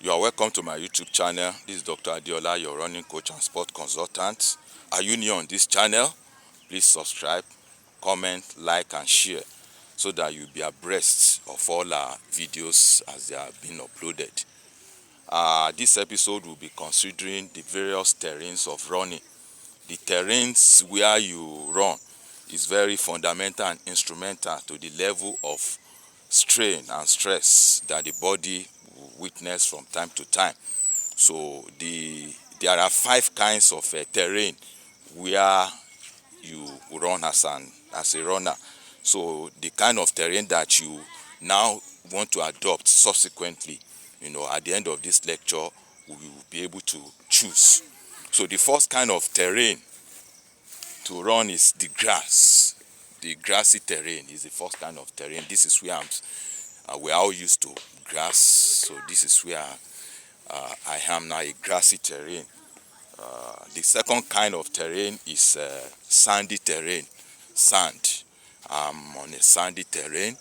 You are welcome to my YouTube channel. This is Dr. Adeola, your running coach and sport consultant. Are you new on this channel? Please subscribe, comment, like and share so that you'll be abreast of all our videos as they are being uploaded. This episode will be considering the various terrains of running. The terrains where you run is very fundamental and instrumental to the level of strain and stress that the body will witness from time to time. So there are 5 kinds of terrain where you run as a runner. So the kind of terrain that you now want to adopt subsequently, at the end of this lecture, we will be able to choose. So the first kind of terrain to run is the grass. The grassy terrain is the first kind of terrain. This is where we're all used to grass. So this is where I am now, a grassy terrain. The second kind of terrain is sandy terrain. Sand. I'm on a sandy terrain.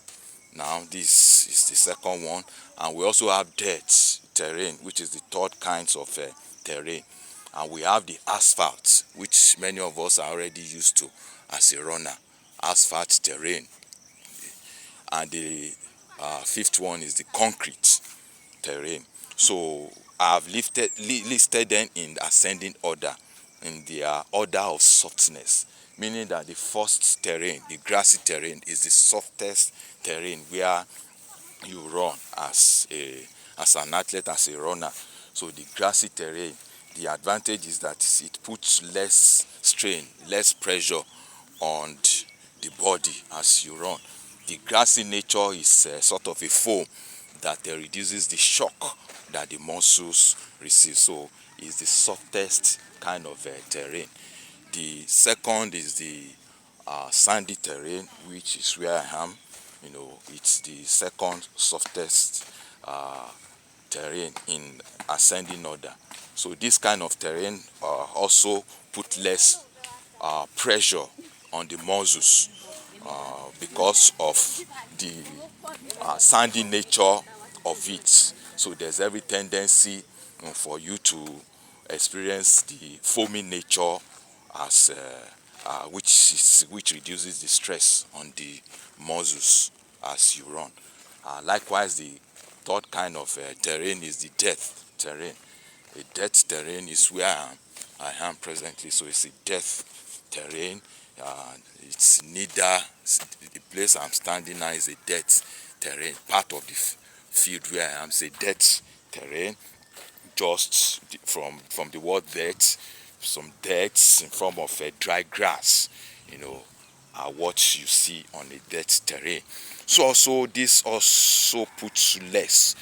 Now this is the second one. And we also have dirt terrain, which is the third kind of terrain. And we have the asphalt, which many of us are already used to as a runner. Asphalt terrain. And the fifth one is the concrete terrain. So I've listed them in ascending order, in their order of softness, meaning that the first terrain, the grassy terrain, is the softest terrain where you run as an athlete, as a runner. So the grassy terrain, the advantage is that it puts less strain, less pressure on the body as you run. The grassy nature is sort of a foam that reduces the shock that the muscles receive. So it's the softest kind of terrain. The second is the sandy terrain, which is where I am. It's the second softest terrain in ascending order. So this kind of terrain also put less pressure on the muscles because of the sandy nature of it. So there's every tendency for you to experience the foamy nature as which reduces the stress on the muscles as you run. Likewise, the third kind of terrain is the dirt terrain. A dirt terrain is where I am presently. So it's a dirt terrain. It's neither the place I'm standing now is a dirt terrain. Part of the field where I am is a dirt terrain. Just from the word dirt, some dirt in form of dry grass, are what you see on a dirt terrain. So also this also puts less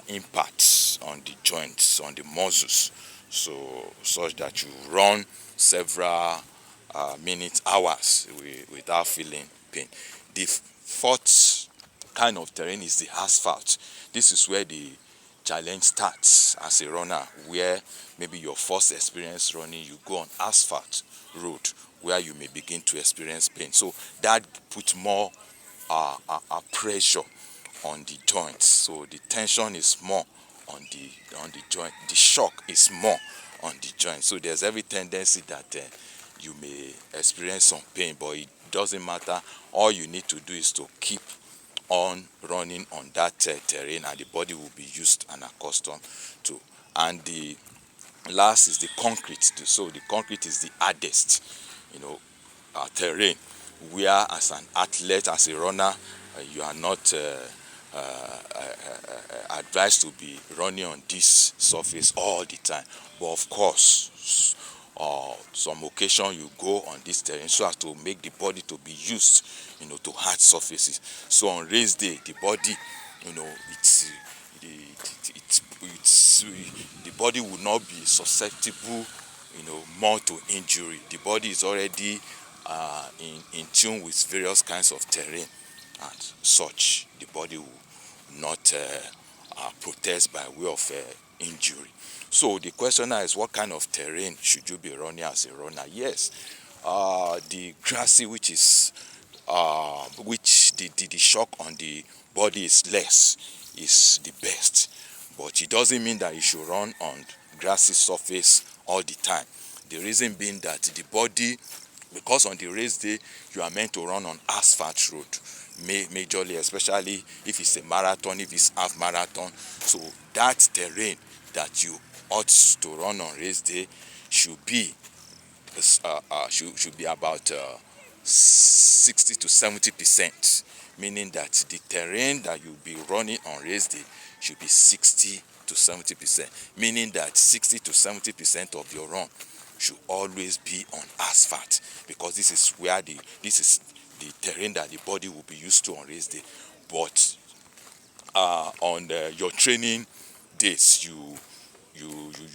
impact on the joints, on the muscles, so such that you run several minutes, hours without feeling pain. The fourth kind of terrain is the asphalt. This is where the challenge starts as a runner, where maybe your first experience running, you go on asphalt road where you may begin to experience pain. So that puts more pressure on the joints. So the tension is more on the joint. The shock is more on the joint. So there's every tendency that you may experience some pain, but it doesn't matter. All you need to do is to keep on running on that terrain, and the body will be used and accustomed to. And the last is the concrete. So the concrete is the hardest, terrain, where as an athlete, as a runner, you are not advised to be running on this surface all the time. But of course, some occasion you go on this terrain so as to make the body to be used, to hard surfaces. So on race day, the body, the body will not be susceptible, more to injury. The body is already in tune with various kinds of terrain, and such the body will not protest by way of injury. So the question now is, what kind of terrain should you be running as a runner? Yes, the grassy, which is the shock on the body is less, is the best. But it doesn't mean that you should run on grassy surface all the time. The reason being that the body, because on the race day you are meant to run on asphalt road majorly, especially if it's a marathon, if it's half marathon. So that terrain that you ought to run on race day should be should be about 60 to 70%, meaning that the terrain that you'll be running on race day should be 60 to 70%, meaning that 60 to 70% of your run should always be on asphalt, because this is where this is the terrain that the body will be used to on race day. But on your training days, you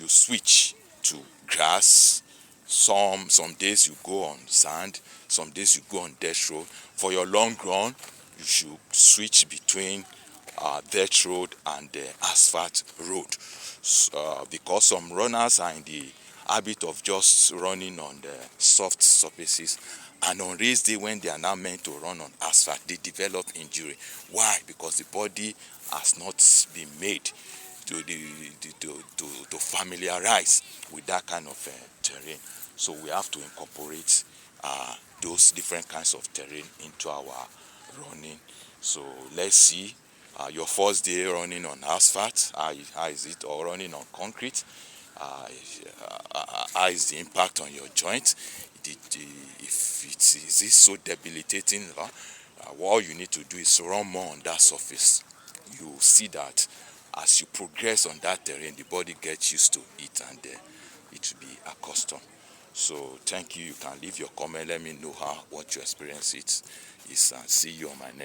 switch to grass. Some days you go on sand, some days you go on dirt road. For your long run, you should switch between dirt road and asphalt road, because some runners are in the habit of just running on the soft surfaces, and on race day when they are now meant to run on asphalt, they develop injury. Why? Because the body has not been made to familiarize with that kind of terrain. So we have to incorporate those different kinds of terrain into our running. So let's see your first day running on asphalt, how is it, or running on concrete? How is the impact on your joint? If is it so debilitating? All you need to do is run more on that surface. You see that as you progress on that terrain, the body gets used to it, and it will be accustomed. So thank you. You can leave your comment. Let me know what your experience is, and see you on my next